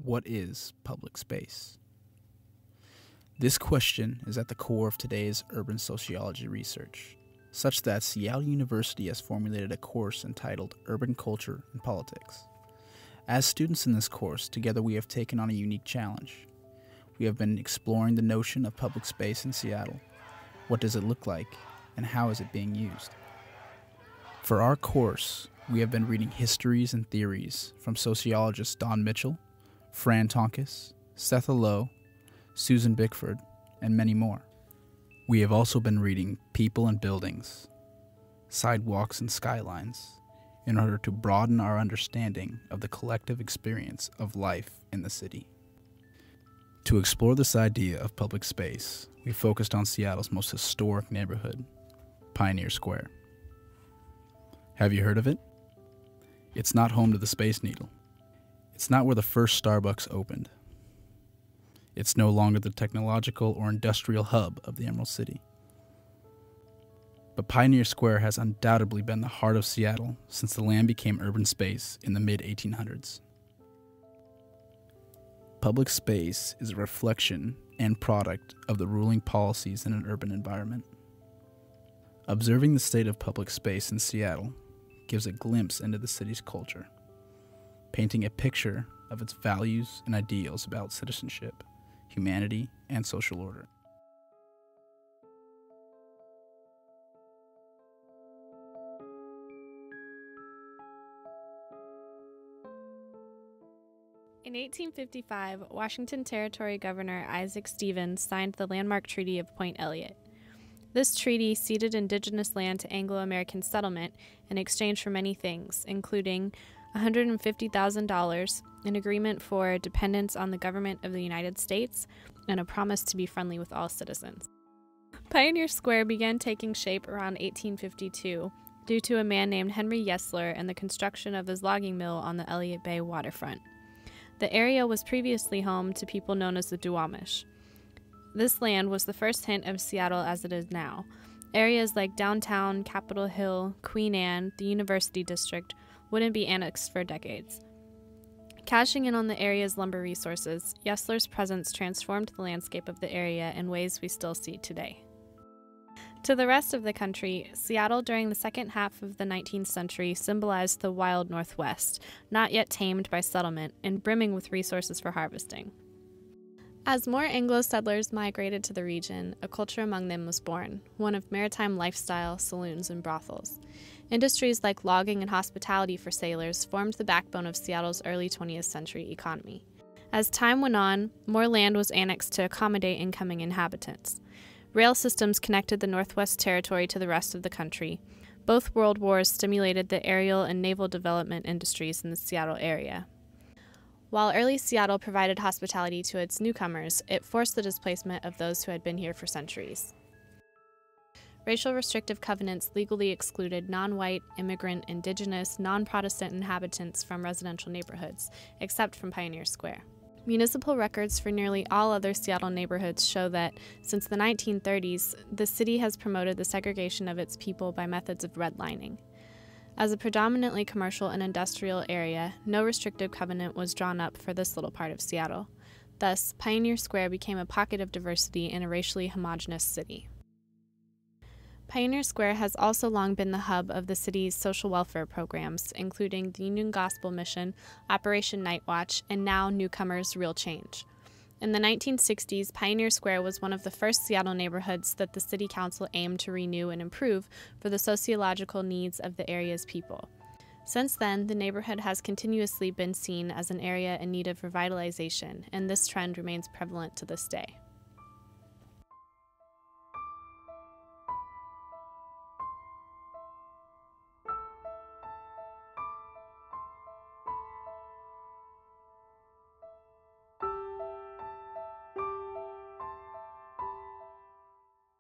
what is public space? This question is at the core of today's urban sociology research, such that Seattle University has formulated a course entitled Urban Culture and Politics. As students in this course, together we have taken on a unique challenge. We have been exploring the notion of public space in Seattle. What does it look like, and how is it being used? For our course, we have been reading histories and theories from sociologists Don Mitchell, Fran Tonkus, Seth Lowe, Susan Bickford, and many more. We have also been reading People and Buildings, Sidewalks and Skylines, in order to broaden our understanding of the collective experience of life in the city. To explore this idea of public space, we focused on Seattle's most historic neighborhood, Pioneer Square. Have you heard of it? It's not home to the Space Needle. It's not where the first Starbucks opened. It's no longer the technological or industrial hub of the Emerald City. But Pioneer Square has undoubtedly been the heart of Seattle since the land became urban space in the mid-1800s. Public space is a reflection and product of the ruling policies in an urban environment. Observing the state of public space in Seattle gives a glimpse into the city's culture, painting a picture of its values and ideals about citizenship, humanity, and social order. In 1855, Washington Territory Governor Isaac Stevens signed the landmark Treaty of Point Elliott. This treaty ceded indigenous land to Anglo-American settlement in exchange for many things, including $150,000, an agreement for dependence on the government of the United States, and a promise to be friendly with all citizens. Pioneer Square began taking shape around 1852 due to a man named Henry Yesler and the construction of his logging mill on the Elliott Bay waterfront. The area was previously home to people known as the Duwamish. This land was the first hint of Seattle as it is now. Areas like downtown, Capitol Hill, Queen Anne, the University District wouldn't be annexed for decades. Cashing in on the area's lumber resources, Yesler's presence transformed the landscape of the area in ways we still see today. To the rest of the country, Seattle during the second half of the 19th century symbolized the wild Northwest, not yet tamed by settlement and brimming with resources for harvesting. As more Anglo settlers migrated to the region, a culture among them was born, one of maritime lifestyle, saloons, and brothels. Industries like logging and hospitality for sailors formed the backbone of Seattle's early 20th century economy. As time went on, more land was annexed to accommodate incoming inhabitants. Rail systems connected the Northwest Territory to the rest of the country. Both world wars stimulated the aerial and naval development industries in the Seattle area. While early Seattle provided hospitality to its newcomers, it forced the displacement of those who had been here for centuries. Racial restrictive covenants legally excluded non-white, immigrant, indigenous, non-Protestant inhabitants from residential neighborhoods, except from Pioneer Square. Municipal records for nearly all other Seattle neighborhoods show that, since the 1930s, the city has promoted the segregation of its people by methods of redlining. As a predominantly commercial and industrial area, no restrictive covenant was drawn up for this little part of Seattle. Thus, Pioneer Square became a pocket of diversity in a racially homogeneous city. Pioneer Square has also long been the hub of the city's social welfare programs, including the Union Gospel Mission, Operation Night Watch, and now newcomers Real Change. In the 1960s, Pioneer Square was one of the first Seattle neighborhoods that the City Council aimed to renew and improve for the sociological needs of the area's people. Since then, the neighborhood has continuously been seen as an area in need of revitalization, and this trend remains prevalent to this day.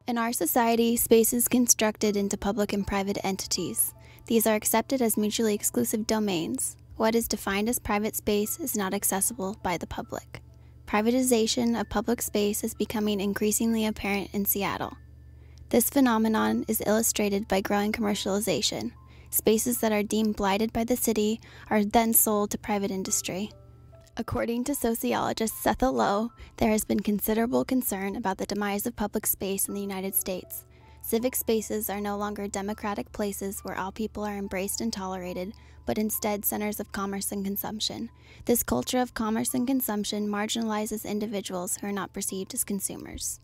In our society, space is constructed into public and private entities. These are accepted as mutually exclusive domains. What is defined as private space is not accessible by the public. Privatization of public space is becoming increasingly apparent in Seattle. This phenomenon is illustrated by growing commercialization. Spaces that are deemed blighted by the city are then sold to private industry. According to sociologist Seth Lowe, there has been considerable concern about the demise of public space in the United States. Civic spaces are no longer democratic places where all people are embraced and tolerated, but instead centers of commerce and consumption. This culture of commerce and consumption marginalizes individuals who are not perceived as consumers.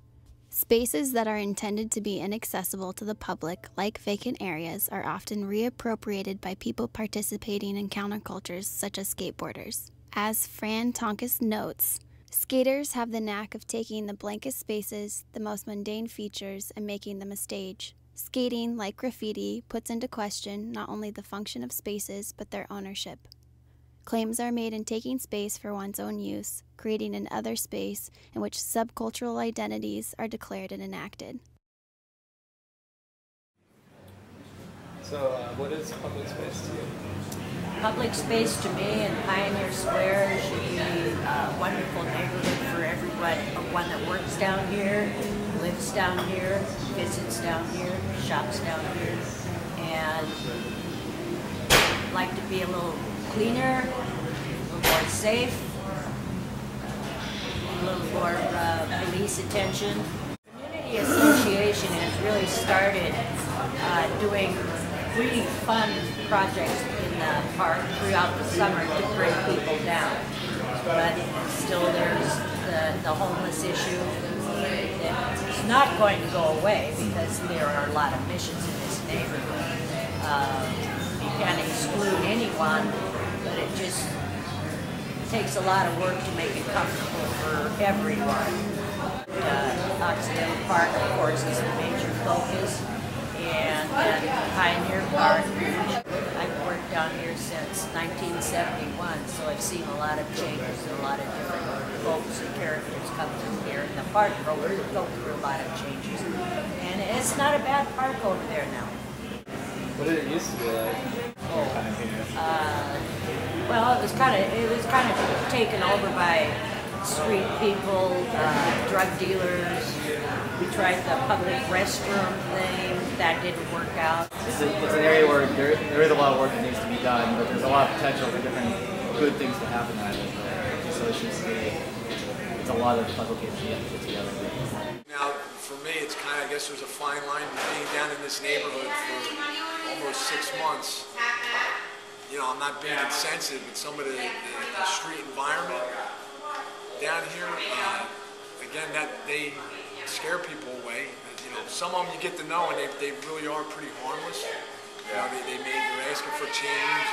Spaces that are intended to be inaccessible to the public, like vacant areas, are often reappropriated by people participating in countercultures such as skateboarders. As Fran Tonkus notes, skaters have the knack of taking the blankest spaces, the most mundane features, and making them a stage. Skating, like graffiti, puts into question not only the function of spaces, but their ownership. Claims are made in taking space for one's own use, creating an other space in which subcultural identities are declared and enacted. So, what is public space to you? Public space to me in Pioneer Square should be a wonderful neighborhood for everyone. One that works down here, lives down here, visits down here, shops down here, and like to be a little cleaner, a little more safe, a little more police attention. Community Association has really started doing really fun projects in the park throughout the summer to bring people down. But still there's the homeless issue. It's not going to go away because there are a lot of missions in this neighborhood. You can't exclude anyone, but it just takes a lot of work to make it comfortable for everyone. Occidental Park, of course, is a major focus. And Pioneer Park. I've worked down here since 1971, so I've seen a lot of changes and a lot of different folks and characters come through here. And the park go through a lot of changes. And it's not a bad park over there now. What did it used to be like in your time here? Well, it was kind of taken over by street people, drug dealers. We tried the public restroom thing. That didn't work out. It's an area where there is a lot of work that needs to be done, but there's a lot of potential for different good things to happen out of it. So it's a lot of puzzle pieces you have to put together. Now, for me, it's kind of, I guess there's a fine line being down in this neighborhood for almost 6 months. You know, I'm not being insensitive, but some of the street environment down here, again, that they scare people away. You know, some of them you get to know, and they really are pretty harmless. You know, they're asking for change,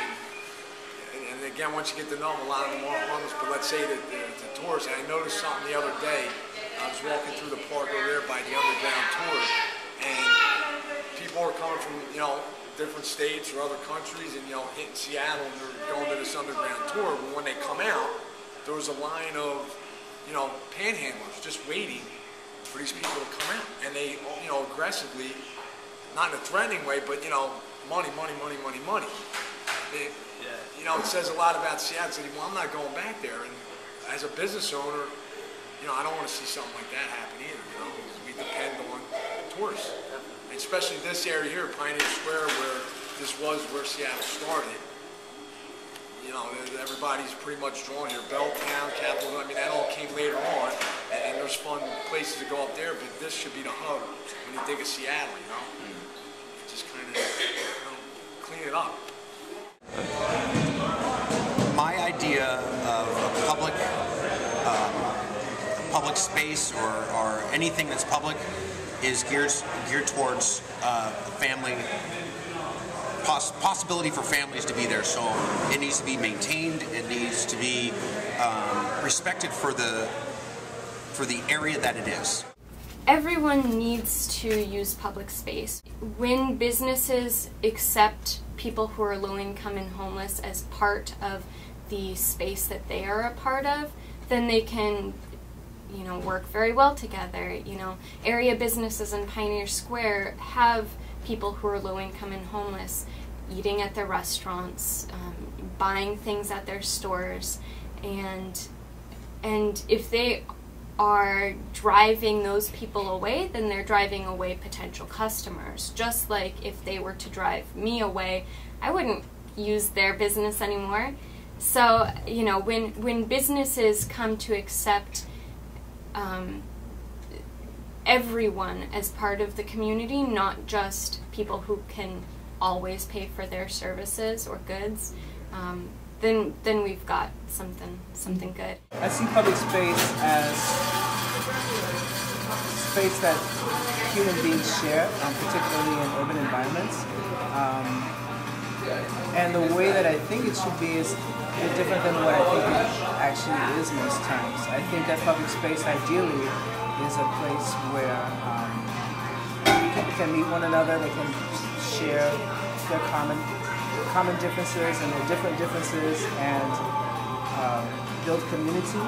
and again, once you get to know them, a lot of them are harmless. But let's say that the tourists, and I noticed something the other day. I was walking through the park over there by the underground tour, and people are coming from, you know, different states or other countries, and, you know, hitting Seattle, and they're going to this underground tour. But when they come out, there was a line of, you know, panhandlers just waiting for these people to come out, and they, you know, aggressively, not in a threatening way, but, you know, money. You know, it says a lot about Seattle. So, well, I'm not going back there, and as a business owner, you know, I don't want to see something like that happen either. You know, because we depend on tourists, and especially this area here, Pioneer Square, where Seattle started. You know, everybody's pretty much drawn here. Belltown, Capitol, I mean, that all came later on, and there's fun places to go up there, but this should be the hub when you think of Seattle, you know? Just kind of, you know, clean it up. My idea of a public space or anything that's public is geared towards family. Possibility for families to be there, so it needs to be maintained. It needs to be respected for the area that it is. Everyone needs to use public space. When businesses accept people who are low income and homeless as part of the space that they are a part of, then they can, you know, work very well together. You know, area businesses in Pioneer Square have people who are low income and homeless eating at their restaurants, buying things at their stores, and if they are driving those people away, then they're driving away potential customers. Just like if they were to drive me away, I wouldn't use their business anymore. So, you know, when businesses come to accept everyone as part of the community, not just people who can always pay for their services or goods, then we've got something good. I see public space as space that human beings share, particularly in urban environments. And the way that I think it should be is different than what I think it actually is most times. I think that public space ideally is a place where people can meet one another, they can share their common differences and their different differences, and build community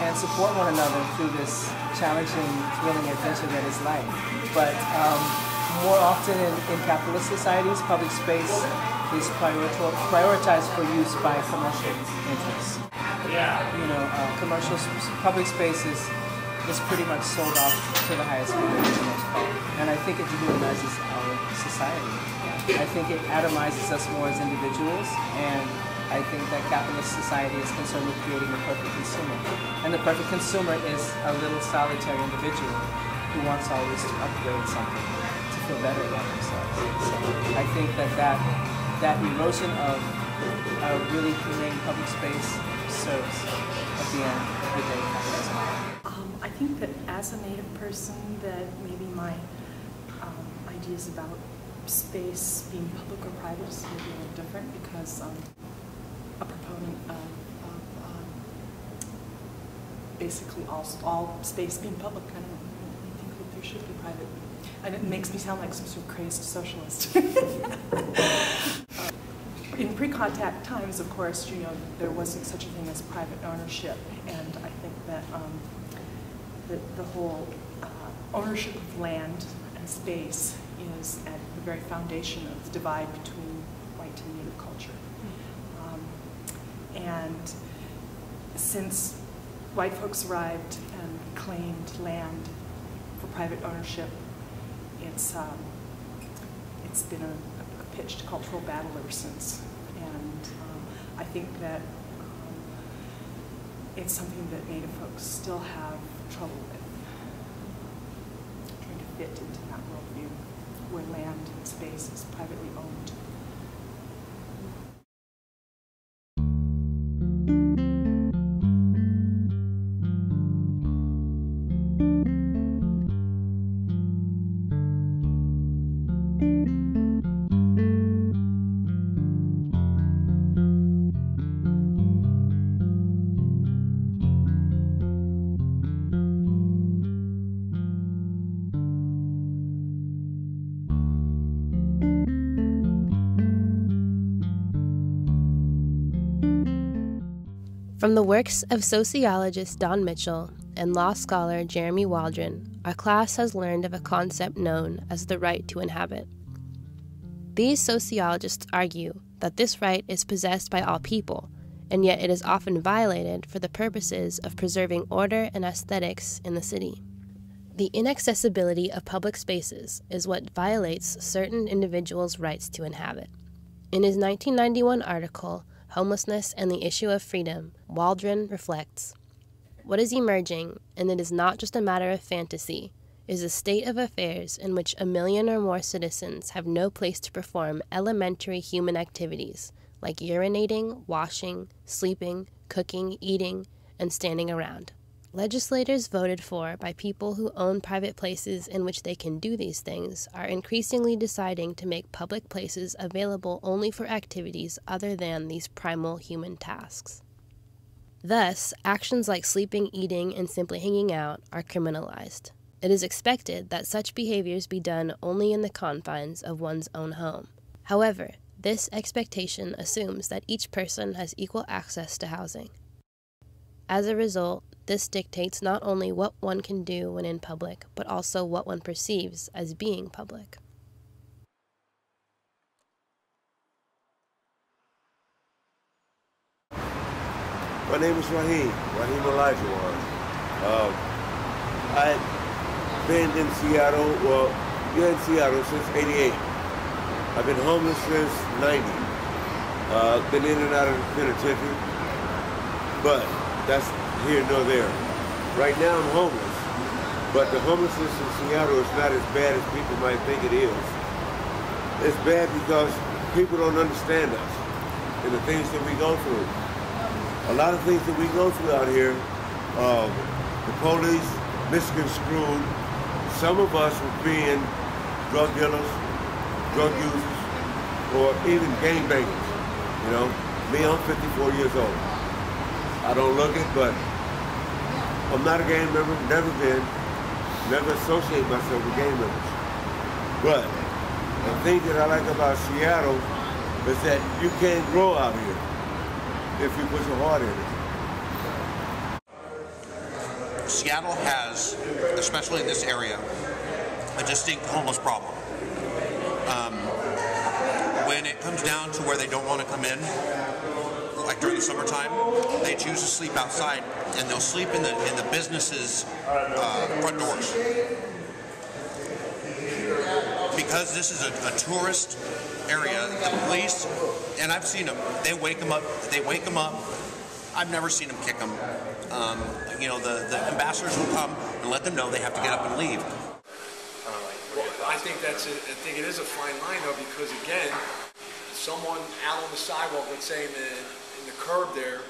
and support one another through this challenging, thrilling adventure that is life. But more often in capitalist societies, public space is prioritized for use by commercial interests. You know, public space is pretty much sold off to the highest bidder for the most part. And I think it dehumanizes our society. I think it atomizes us more as individuals, and I think that capitalist society is concerned with creating the perfect consumer. And the perfect consumer is a little solitary individual who wants always to upgrade something to feel better about themselves. So I think that erosion of a really humane public space serves at the end of the day capitalism. I think that as a Native person, that maybe my ideas about space being public or private is maybe a little different, because I'm a proponent of basically all space being public. I don't think that there should be private. And it makes me sound like some sort of crazed socialist. In pre-contact times, of course, you know, there wasn't such a thing as private ownership, and I think that the whole ownership of land and space is at the very foundation of the divide between white and Native culture. And since white folks arrived and claimed land for private ownership, it's been a pitched cultural battle ever since. And I think that it's something that Native folks still have trouble with, trying to fit into that worldview where land and space is privately owned. From the works of sociologist Don Mitchell and law scholar Jeremy Waldron, our class has learned of a concept known as the right to inhabit. These sociologists argue that this right is possessed by all people, and yet it is often violated for the purposes of preserving order and aesthetics in the city. The inaccessibility of public spaces is what violates certain individuals' rights to inhabit. In his 1991 article, Homelessness and the Issue of Freedom, Waldron reflects, "What is emerging, and it is not just a matter of fantasy, is a state of affairs in which 1 million or more citizens have no place to perform elementary human activities like urinating, washing, sleeping, cooking, eating, and standing around. Legislators voted for by people who own private places in which they can do these things are increasingly deciding to make public places available only for activities other than these primal human tasks. Thus, actions like sleeping, eating, and simply hanging out are criminalized. It is expected that such behaviors be done only in the confines of one's own home. However, this expectation assumes that each person has equal access to housing. As a result, this dictates not only what one can do when in public, but also what one perceives as being public." My name is Raheem Olajuwon. I've been in Seattle, in Seattle since '88. I've been homeless since '90. Been in and out of the penitentiary, but that's here nor there. Right now I'm homeless, but the homelessness in Seattle is not as bad as people might think it is. It's bad because people don't understand us and the things that we go through. A lot of things that we go through out here, the police misconstrued. Some of us were being drug dealers, drug users, or even gangbangers. You know, me, I'm 54 years old. I don't look it, but I'm not a gang member, never been, never associate myself with gang members. But the thing that I like about Seattle is that you can't grow out here if you put your heart in it. Seattle has, especially in this area, a distinct homeless problem. When it comes down to where they don't want to come in, like during the summertime, they choose to sleep outside, and they'll sleep in the businesses' front doors. Because this is a tourist area, the police, and I've seen them, they wake them up. I've never seen them kick them. You know, the ambassadors will come and let them know they have to get up and leave. I think it is a fine line though, because again, someone out on the sidewalk, let's say in the curb there,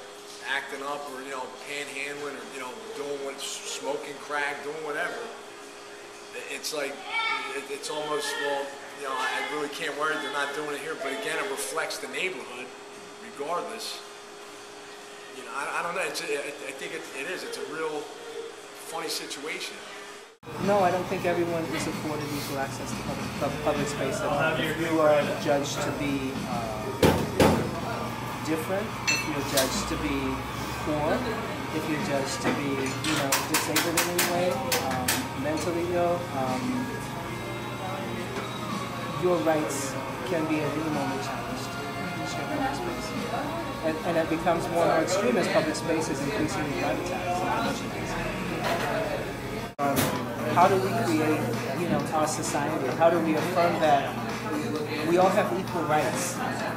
acting up or panhandling or doing smoking crack, doing whatever. It's like it's almost I really can't worry they're not doing it here, but again it reflects the neighborhood, regardless. I don't know. I think it is. It's a real funny situation. No, I don't think everyone is afforded equal access to public space. If you are judged to be different, if you're judged to be poor, if you're judged to be, disabled in any way, mentally ill, your rights can be at any moment challenged in shared public space. And it becomes more and more extreme as public space is increasingly privatized and commercialized. How do we create, our society? How do we affirm that we all have equal rights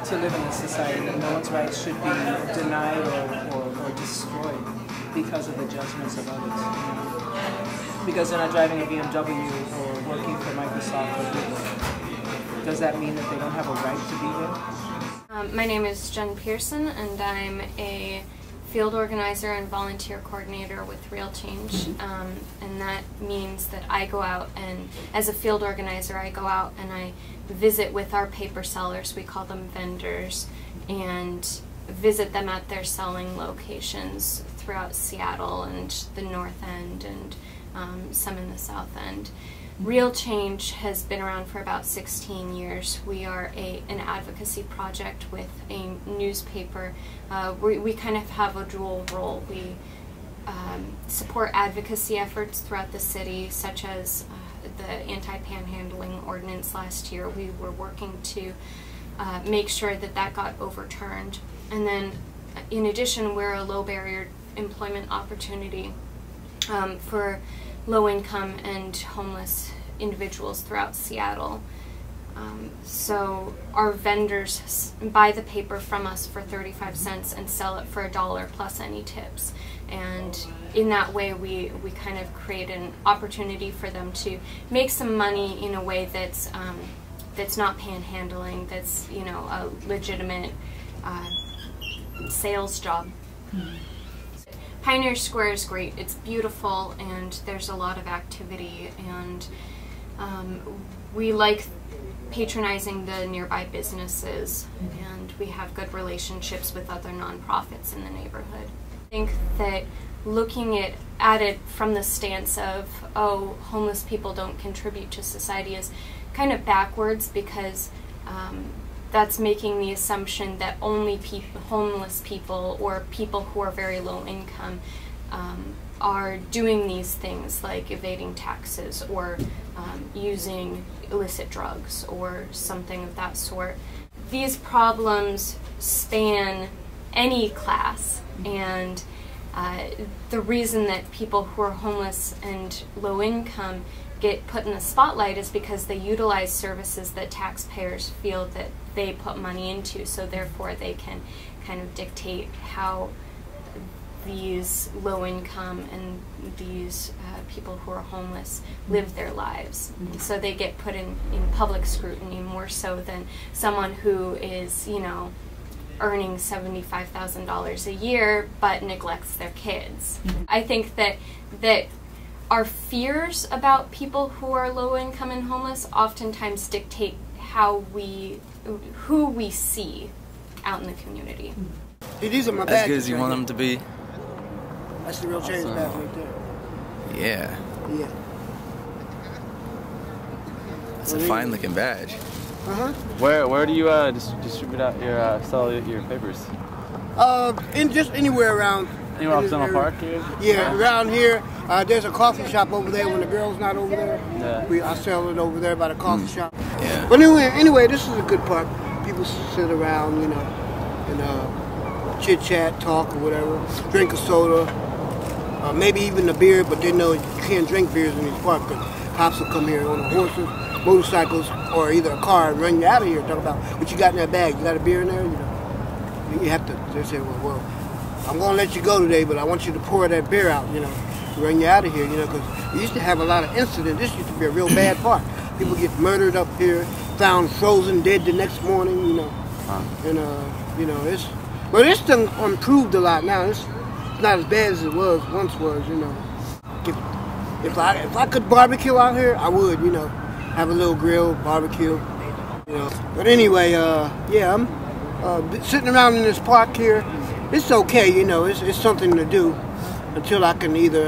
to live in this society, and no one's rights should be denied or destroyed because of the judgments of others? Because they're not driving a BMW or working for Microsoft or Google. Does that mean that they don't have a right to be here? My name is Jen Pearson, and I'm a field organizer and volunteer coordinator with Real Change, and that means that I go out and, as a field organizer, I go out and I visit with our paper sellers, we call them vendors, and visit them at their selling locations throughout Seattle and the North End and some in the South End. Real Change has been around for about 16 years. We are an advocacy project with a newspaper. We kind of have a dual role. We support advocacy efforts throughout the city, such as the anti-panhandling ordinance last year. We were working to make sure that that got overturned. And then, in addition, we're a low-barrier employment opportunity for low-income and homeless individuals throughout Seattle. So our vendors buy the paper from us for 35 cents and sell it for $1 plus any tips. And in that way we kind of create an opportunity for them to make some money in a way that's not panhandling, that's a legitimate sales job. Pioneer Square is great. It's beautiful and there's a lot of activity, and we like patronizing the nearby businesses, and we have good relationships with other nonprofits in the neighborhood. I think that looking at it from the stance of, oh, homeless people don't contribute to society is kind of backwards, because that's making the assumption that only homeless people or people who are very low income are doing these things like evading taxes or using illicit drugs or something of that sort. These problems span any class, and the reason that people who are homeless and low income get put in the spotlight is because they utilize services that taxpayers feel that they put money into, so therefore they can kind of dictate how these low income and these people who are homeless live their lives. So they get put in public scrutiny more so than someone who is, you know, earning $75,000 a year but neglects their kids. I think that our fears about people who are low income and homeless oftentimes dictate who we see out in the community. These are my as good as you want them to be. That's the real change badge right there. Yeah. Yeah. That's a fine looking badge. Where do you distribute out your sell your papers? In just anywhere around. Anywhere off Central Park here? Yeah, around here. There's a coffee shop over there when the girl's not over there. Yeah. I sell it over there by the coffee shop. Yeah. But anyway, this is a good park. People sit around, you know, and chit chat, talk or whatever. Drink a soda, maybe even a beer. But they know you can't drink beers in these parks because cops will come here on the horses, motorcycles, or either a car and run you out of here. Talk about what you got in that bag. You got a beer in there, you know. You have to. They say, well, I'm gonna let you go today, but I want you to pour that beer out, you know, run you out of here, you know, because we used to have a lot of incidents. This used to be a real bad park. People get murdered up here, found frozen dead the next morning, you know, and you know, it's done improved a lot now. It's not as bad as it once was, you know. If I could barbecue out here, I would, you know, have a little grill, barbecue, you know. But anyway, yeah, I'm sitting around in this park here. It's okay, you know, it's something to do until I can either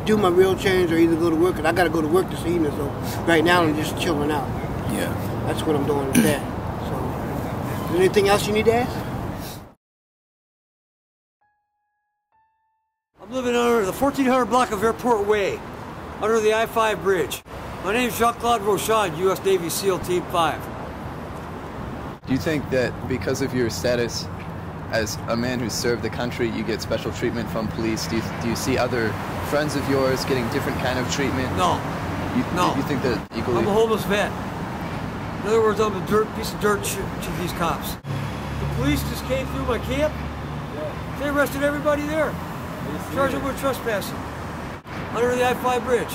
do my real change or either go to work. And I got to go to work this evening, so right now I'm just chilling out. Yeah. That's what I'm doing with that. So, is there anything else you need to ask? I'm living under the 1400 block of Airport Way, under the I-5 bridge. My name is Jean-Claude Rochon, U.S. Navy SEAL Team 5. Do you think that because of your status as a man who served the country, you get special treatment from police? Do you see other friends of yours getting different kind of treatment? No. No. You think that equally? I'm a homeless vet. In other words, I'm a piece of dirt to these cops. The police just came through my camp. They arrested everybody there. Charged them with trespassing under the I-5 bridge.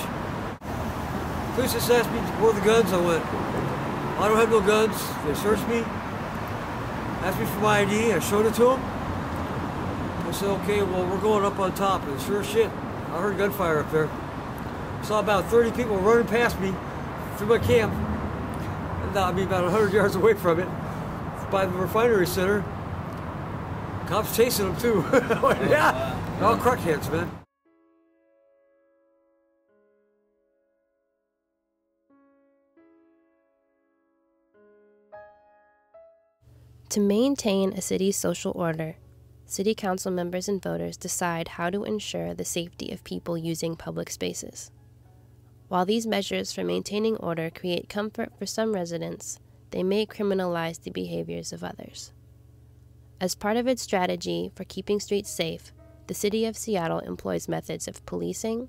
Police just asked me where the guns. I went, I don't have no guns. They searched me. Asked me for my ID, I showed it to him. I said, okay, well, we're going up on top. And sure shit, I heard gunfire up there. Saw about 30 people running past me through my camp. And I mean, about 100 yards away from it, by the refinery center. Cops chasing them too. Yeah, they're all crackheads, man. To maintain a city's social order, city council members and voters decide how to ensure the safety of people using public spaces. While these measures for maintaining order create comfort for some residents, they may criminalize the behaviors of others. As part of its strategy for keeping streets safe, the City of Seattle employs methods of policing,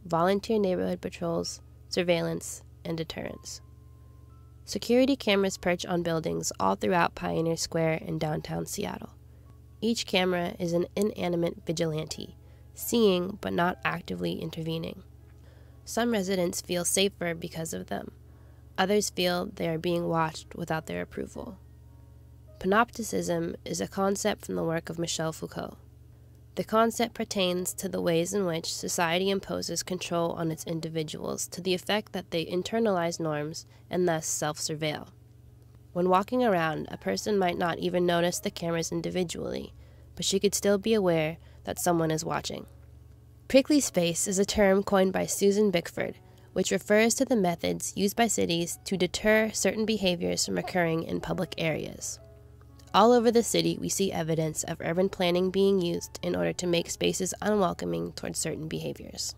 volunteer neighborhood patrols, surveillance, and deterrence. Security cameras perch on buildings all throughout Pioneer Square in downtown Seattle. Each camera is an inanimate vigilante, seeing but not actively intervening. Some residents feel safer because of them. Others feel they are being watched without their approval. Panopticism is a concept from the work of Michel Foucault. The concept pertains to the ways in which society imposes control on its individuals to the effect that they internalize norms and thus self-surveil. When walking around, a person might not even notice the cameras individually, but she could still be aware that someone is watching. Prickly space is a term coined by Susan Bickford, which refers to the methods used by cities to deter certain behaviors from occurring in public areas. All over the city, we see evidence of urban planning being used in order to make spaces unwelcoming towards certain behaviors.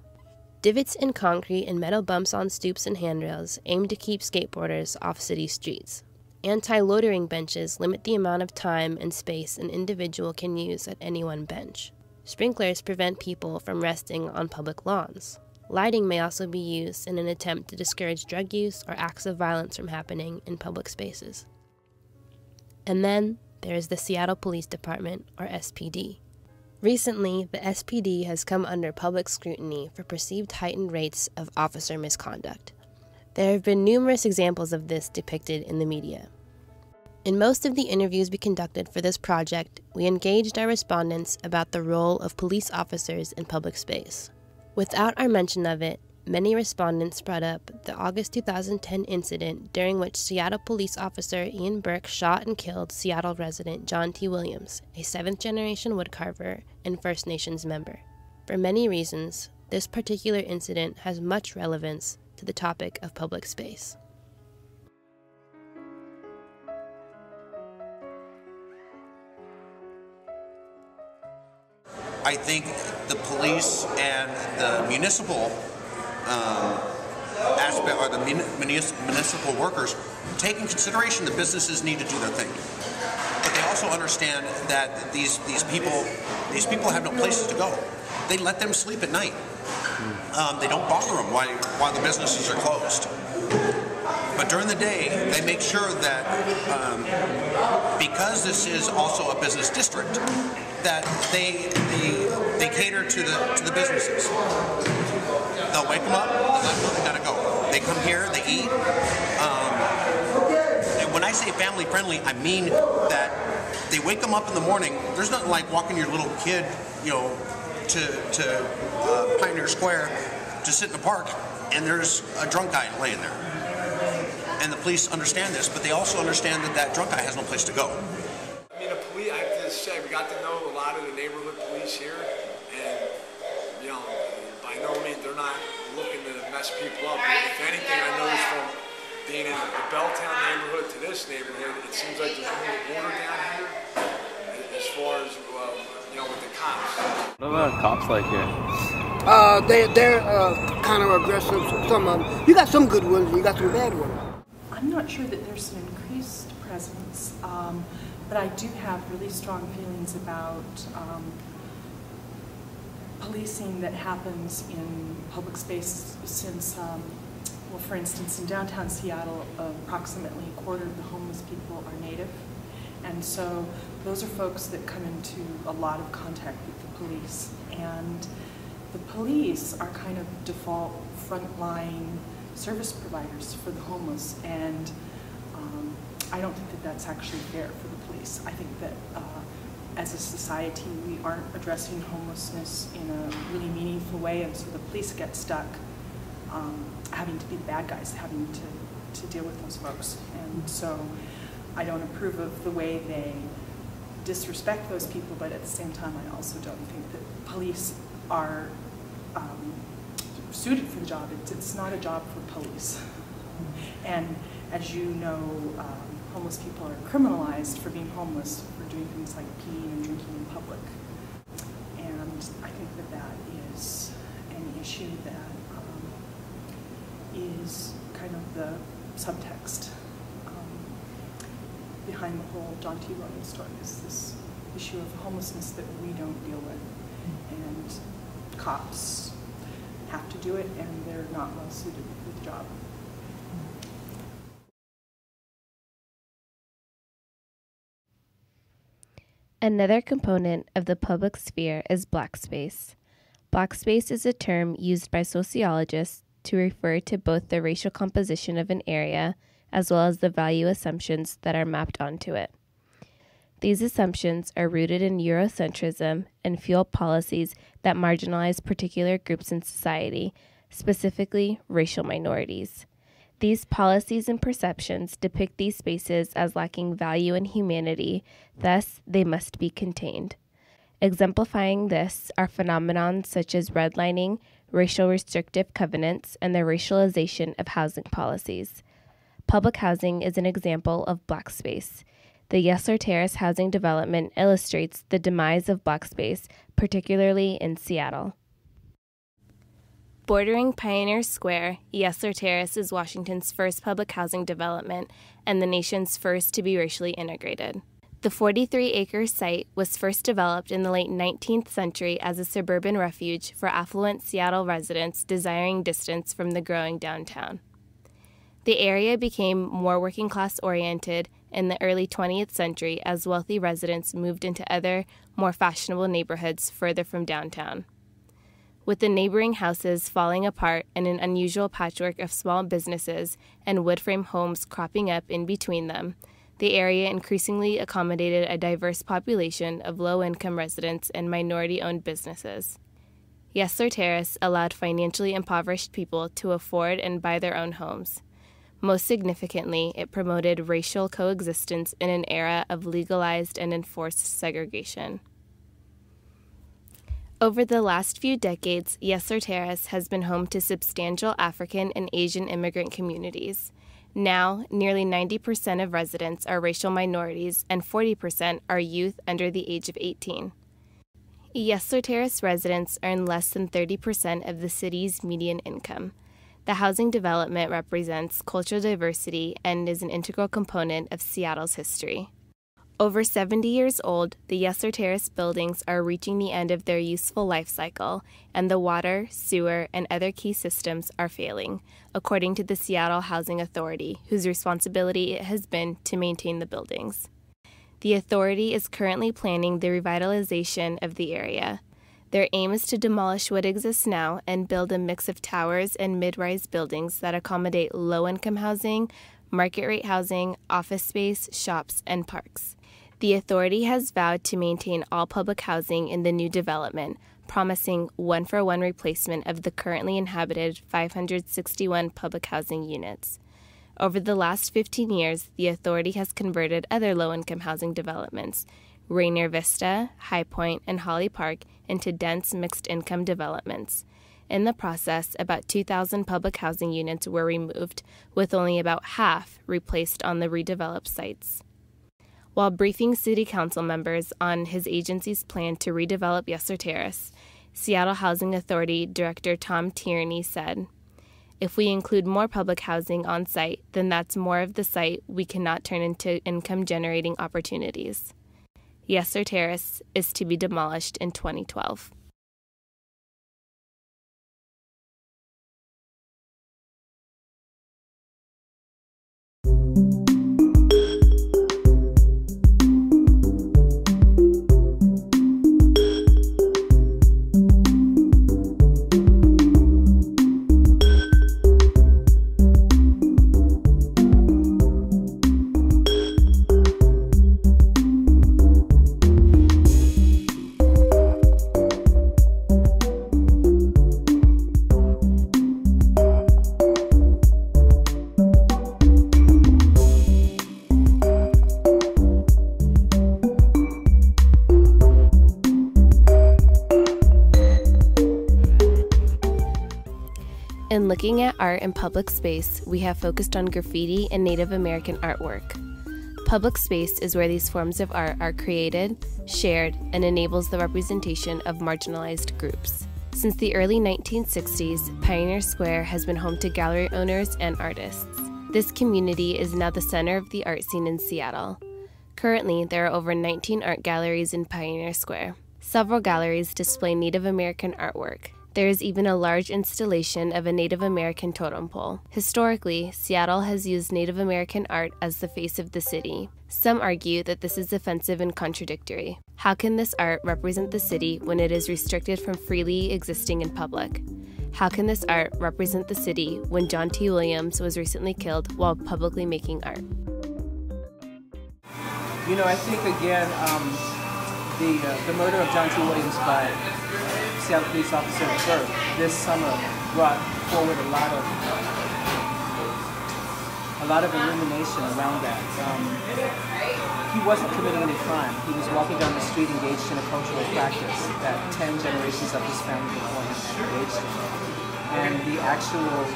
Divots in concrete and metal bumps on stoops and handrails aim to keep skateboarders off city streets. Anti-loitering benches limit the amount of time and space an individual can use at any one bench. Sprinklers prevent people from resting on public lawns. lighting may also be used in an attempt to discourage drug use or acts of violence from happening in public spaces. And then there is the Seattle Police Department, or SPD. Recently, the SPD has come under public scrutiny for perceived heightened rates of officer misconduct. There have been numerous examples of this depicted in the media. In most of the interviews we conducted for this project, we engaged our respondents about the role of police officers in public space. Without our mention of it, many respondents brought up the August 2010 incident during which Seattle police officer Ian Burke shot and killed Seattle resident John T. Williams, a seventh-generation woodcarver and First Nations member. For many reasons, this particular incident has much relevance to the topic of public space. I think the police and the municipal aspect, or the municipal workers, take in consideration the businesses need to do their thing. But they also understand that these people have no places to go. They let them sleep at night. They don't bother them while the businesses are closed. But during the day, they make sure that because this is also a business district, that they cater to the businesses. They'll wake them up, they'll let them know they gotta go. They come here, they eat. And when I say family friendly, I mean that they wake them up in the morning. There's nothing like walking your little kid, to Pioneer Square to sit in the park, and there's a drunk guy laying there. And the police understand this, but they also understand that that drunk guy has no place to go. I mean, I have to say, we got to know a lot of the neighborhood police here, and, by no means, they're not looking to mess people up. If anything, I noticed from being in the Belltown neighborhood to this neighborhood, it seems like there's more order down here as far as, with the cops. What about cops like here? They're kind of aggressive. Some of them. You got some good ones, and you got some bad ones. I'm not sure that there's an increased presence, but I do have really strong feelings about policing that happens in public space since, for instance, in downtown Seattle, approximately a quarter of the homeless people are native. And so those are folks that come into a lot of contact with the police. And the police are kind of default frontline service providers for the homeless. And I don't think that that's actually fair for the police. I think that as a society, we aren't addressing homelessness in a really meaningful way, and so the police get stuck having to be the bad guys, having to deal with those folks. And so I don't approve of the way they disrespect those people, but at the same time, I also don't think that police are suited for the job. It's not a job for police. And as you know, homeless people are criminalized for being homeless, for doing things like peeing and drinking in public. And I think that that is an issue that is kind of the subtext behind the whole John T. Williams story, is this issue of homelessness that we don't deal with. And cops have to do it, and they're not well suited for the job. Another component of the public sphere is black space. Black space is a term used by sociologists to refer to both the racial composition of an area as well as the value assumptions that are mapped onto it. These assumptions are rooted in Eurocentrism and fuel policies that marginalize particular groups in society, specifically racial minorities. These policies and perceptions depict these spaces as lacking value and humanity, thus they must be contained. Exemplifying this are phenomena such as redlining, racial restrictive covenants, and the racialization of housing policies. Public housing is an example of black space. The Yesler Terrace housing development illustrates the demise of black space, particularly in Seattle. Bordering Pioneer Square, Yesler Terrace is Washington's first public housing development and the nation's first to be racially integrated. The 43-acre site was first developed in the late 19th century as a suburban refuge for affluent Seattle residents desiring distance from the growing downtown. The area became more working-class oriented in the early 20th century as wealthy residents moved into other, more fashionable neighborhoods further from downtown. With the neighboring houses falling apart and an unusual patchwork of small businesses and wood-frame homes cropping up in between them, the area increasingly accommodated a diverse population of low-income residents and minority-owned businesses. Yes Sir Terrace allowed financially impoverished people to afford and buy their own homes. Most significantly, it promoted racial coexistence in an era of legalized and enforced segregation. Over the last few decades, Yes Sir Terrace has been home to substantial African and Asian immigrant communities. Now, nearly 90% of residents are racial minorities and 40% are youth under the age of 18. Yes Sir Terrace residents earn less than 30% of the city's median income. The housing development represents cultural diversity and is an integral component of Seattle's history. Over 70 years old, the Yes Sir Terrace buildings are reaching the end of their useful life cycle, and the water, sewer, and other key systems are failing, according to the Seattle Housing Authority, whose responsibility it has been to maintain the buildings. The authority is currently planning the revitalization of the area. Their aim is to demolish what exists now and build a mix of towers and mid-rise buildings that accommodate low-income housing, market-rate housing, office space, shops, and parks. The authority has vowed to maintain all public housing in the new development, promising one-for-one replacement of the currently inhabited 561 public housing units. Over the last 15 years, the authority has converted other low-income housing developments, Rainier Vista, High Point, and Holly Park, into dense mixed-income developments. In the process, about 2,000 public housing units were removed, with only about half replaced on the redeveloped sites. While briefing City Council members on his agency's plan to redevelop Yes Sir Terrace, Seattle Housing Authority Director Tom Tierney said, "If we include more public housing on site, then that's more of the site we cannot turn into income-generating opportunities." Yes Sir Terrace is to be demolished in 2012. In looking at art in public space, we have focused on graffiti and Native American artwork. Public space is where these forms of art are created, shared, and enables the representation of marginalized groups. Since the early 1960s, Pioneer Square has been home to gallery owners and artists. This community is now the center of the art scene in Seattle. Currently, there are over 19 art galleries in Pioneer Square. Several galleries display Native American artwork. There is even a large installation of a Native American totem pole. Historically, Seattle has used Native American art as the face of the city. Some argue that this is offensive and contradictory. How can this art represent the city when it is restricted from freely existing in public? How can this art represent the city when John T. Williams was recently killed while publicly making art? You know, I think again, the murder of John T. Williams by Seattle police officer Burke this summer brought forward a lot of illumination around that. He wasn't committing any crime. He was walking down the street engaged in a cultural practice that 10 generations of his family before him had engaged in. And the actual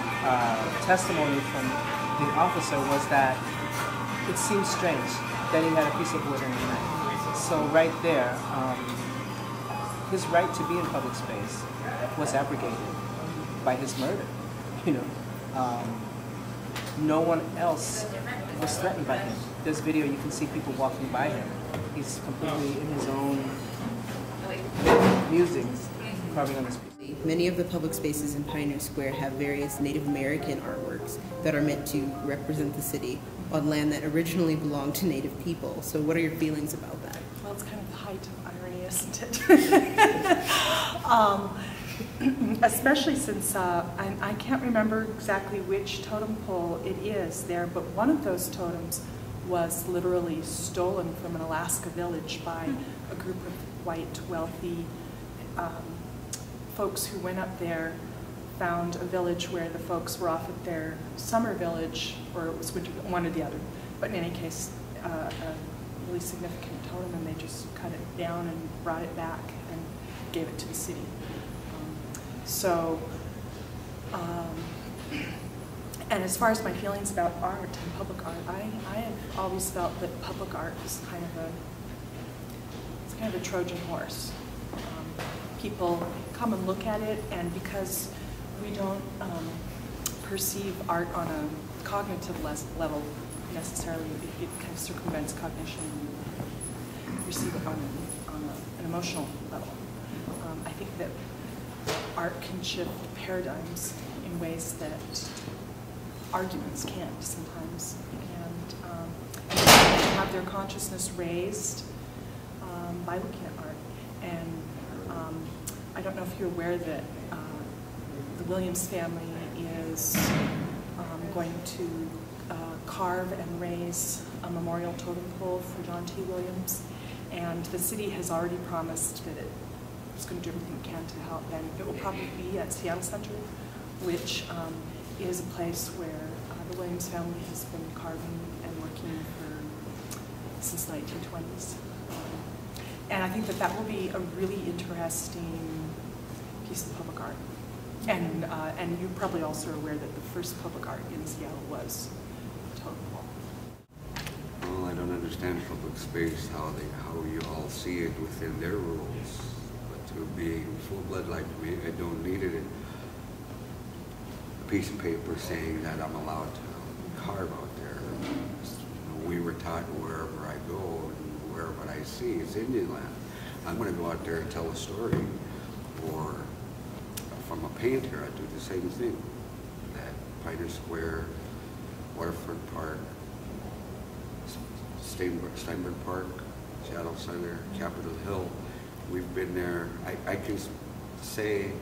testimony from the officer was that it seemed strange that he had a piece of wood in his hand. So right there, his right to be in public space was abrogated by his murder. You know, no one else was threatened by him. This video, you can see people walking by him. He's completely in his own musings, carving on his piece. Many of the public spaces in Pioneer Square have various Native American artworks that are meant to represent the city on land that originally belonged to Native people. So what are your feelings about that? Well, it's kind of the height of irony, isn't it? Especially since, I can't remember exactly which totem pole it is there, but one of those totems was literally stolen from an Alaska village by a group of white, wealthy folks who went up there, found a village where the folks were off at their summer village, or it was winter, one or the other. But in any case, a really significant totem, and they just cut it down and brought it back and gave it to the city. And as far as my feelings about art and public art, I have always felt that public art is kind of a Trojan horse. People come and look at it, and because we don't perceive art on a cognitive level necessarily, it kind of circumvents cognition. We perceive it on an emotional level. I think that art can shift paradigms in ways that arguments can't sometimes, and have their consciousness raised by looking at art. And I don't know if you're aware that the Williams family is going to carve and raise a memorial totem pole for John T. Williams, and the city has already promised that it's going to do everything it can to help, and it will probably be at Seattle Center, which is a place where the Williams family has been carving and working since the 1920s. And I think that that will be a really interesting piece of public art. And you're probably also aware that the first public art in Seattle was a totem pole. Well, I don't understand public space, how you all see it within their rules. But to be full-blood like me, I don't need it. A piece of paper saying that I'm allowed to carve out there. We were taught wherever I go and wherever I see, it's Indian land. I'm going to go out there and tell a story. Or if I'm a painter, I do the same thing. That Pioneer Square, Waterfront Park, Steinberg Park, Seattle Center, Capitol Hill, we've been there. I can say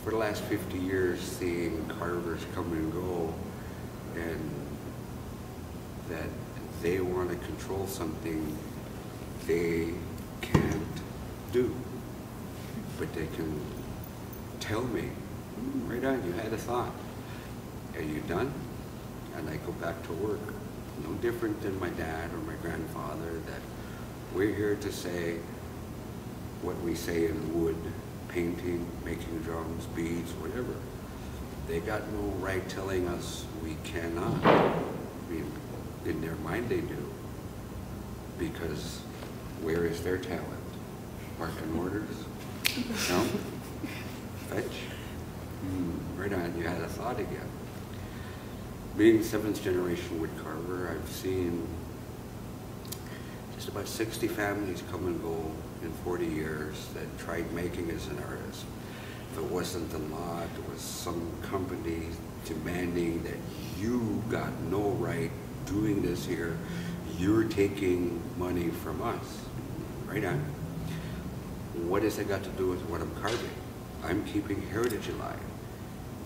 for the last 50 years, seeing carvers come and go, and that they want to control something they can't do, but they can tell me, right on, you had a thought. Are you done? And I go back to work. No different than my dad or my grandfather, that we're here to say what we say in wood, painting, making drums, beads, whatever. They got no right telling us we cannot. I mean, in their mind they do. Because where is their talent? Barking orders? No? Fetch? Right on, you had a thought again. Being 7th generation wood carver, I've seen just about 60 families come and go in 40 years that tried making as an artist. If it wasn't the law, it was some company demanding that you got no right doing this here. You're taking money from us. Right on. What has that got to do with what I'm carving? I'm keeping heritage alive.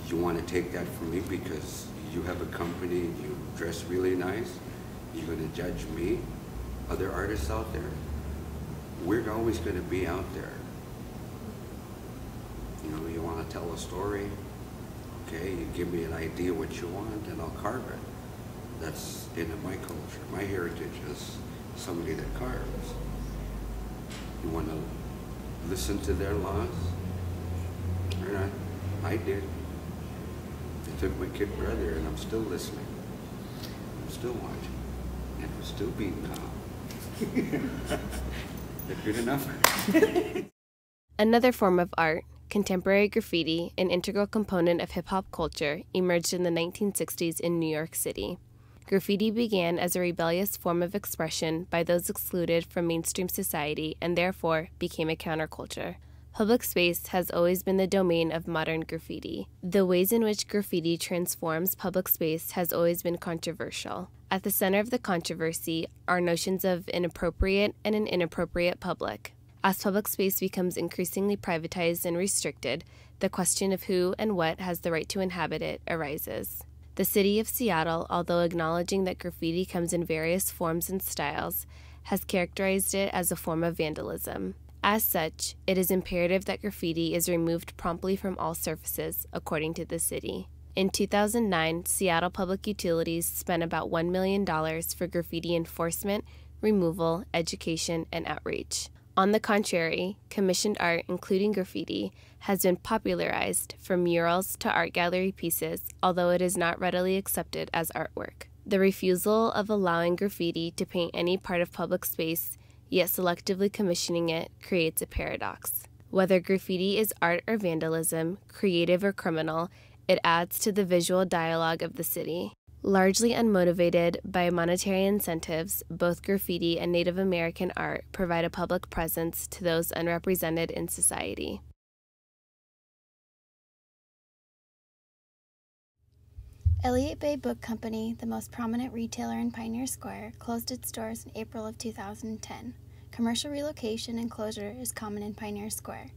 You want to take that from me because you have a company, you dress really nice? You're going to judge me? Other artists out there? We're always going to be out there. You know, you want to tell a story? Okay, you give me an idea what you want and I'll carve it. That's in my culture. My heritage is somebody that carves. You want to listen to their laws? Right? I did. I took my kid brother and I'm still listening. I'm still watching. And we're still being calm. Is that good enough? Another form of art, contemporary graffiti, an integral component of hip-hop culture, emerged in the 1960s in New York City. Graffiti began as a rebellious form of expression by those excluded from mainstream society and therefore became a counterculture. Public space has always been the domain of modern graffiti. The ways in which graffiti transforms public space has always been controversial. At the center of the controversy are notions of an appropriate and an inappropriate public. As public space becomes increasingly privatized and restricted, the question of who and what has the right to inhabit it arises. The city of Seattle, although acknowledging that graffiti comes in various forms and styles, has characterized it as a form of vandalism. As such, it is imperative that graffiti is removed promptly from all surfaces, according to the city. In 2009, Seattle Public Utilities spent about $1 million for graffiti enforcement, removal, education, and outreach. On the contrary, commissioned art, including graffiti, has been popularized from murals to art gallery pieces, although it is not readily accepted as artwork. The refusal of allowing graffiti to paint any part of public space, yet selectively commissioning it, creates a paradox. Whether graffiti is art or vandalism, creative or criminal, it adds to the visual dialogue of the city. Largely unmotivated by monetary incentives, both graffiti and Native American art provide a public presence to those unrepresented in society. Elliott Bay Book Company, the most prominent retailer in Pioneer Square, closed its doors in April of 2010. Commercial relocation and closure is common in Pioneer Square.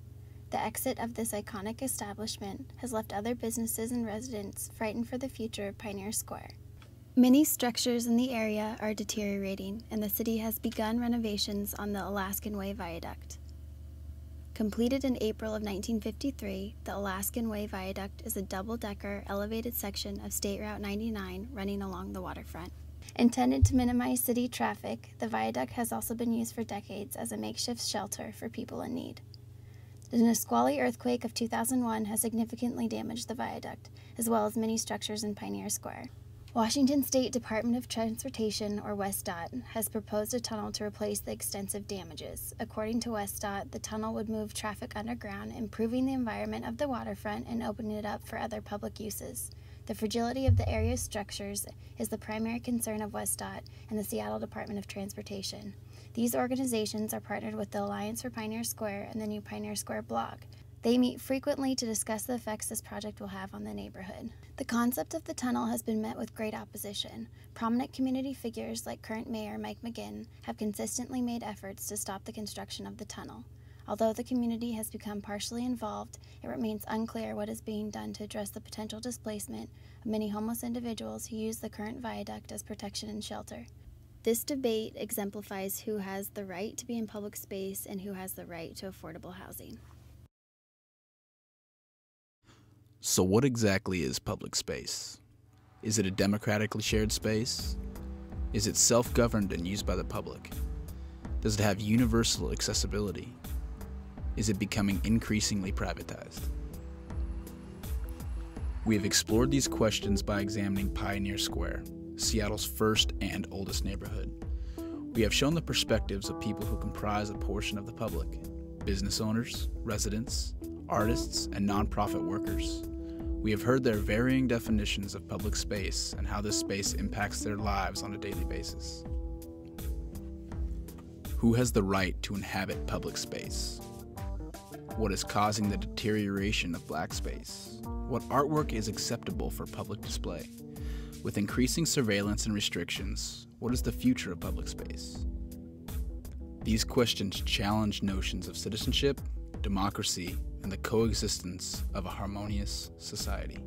The exit of this iconic establishment has left other businesses and residents frightened for the future of Pioneer Square. Many structures in the area are deteriorating, and the city has begun renovations on the Alaskan Way Viaduct. Completed in April of 1953, the Alaskan Way Viaduct is a double-decker elevated section of State Route 99 running along the waterfront. Intended to minimize city traffic, the viaduct has also been used for decades as a makeshift shelter for people in need. The Nisqually earthquake of 2001 has significantly damaged the viaduct, as well as many structures in Pioneer Square. Washington State Department of Transportation, or WSDOT, has proposed a tunnel to replace the extensive damages. According to WSDOT, the tunnel would move traffic underground, improving the environment of the waterfront and opening it up for other public uses. The fragility of the area's structures is the primary concern of WSDOT and the Seattle Department of Transportation. These organizations are partnered with the Alliance for Pioneer Square and the New Pioneer Square blog. They meet frequently to discuss the effects this project will have on the neighborhood. The concept of the tunnel has been met with great opposition. Prominent community figures like current Mayor Mike McGinn have consistently made efforts to stop the construction of the tunnel. Although the community has become partially involved, it remains unclear what is being done to address the potential displacement of many homeless individuals who use the current viaduct as protection and shelter. This debate exemplifies who has the right to be in public space and who has the right to affordable housing. So what exactly is public space? Is it a democratically shared space? Is it self-governed and used by the public? Does it have universal accessibility? Is it becoming increasingly privatized? We have explored these questions by examining Pioneer Square, Seattle's first and oldest neighborhood. We have shown the perspectives of people who comprise a portion of the public: business owners, residents, artists, and nonprofit workers. We have heard their varying definitions of public space and how this space impacts their lives on a daily basis. Who has the right to inhabit public space? What is causing the deterioration of black space? What artwork is acceptable for public display? With increasing surveillance and restrictions, what is the future of public space? These questions challenge notions of citizenship, democracy, and the coexistence of a harmonious society.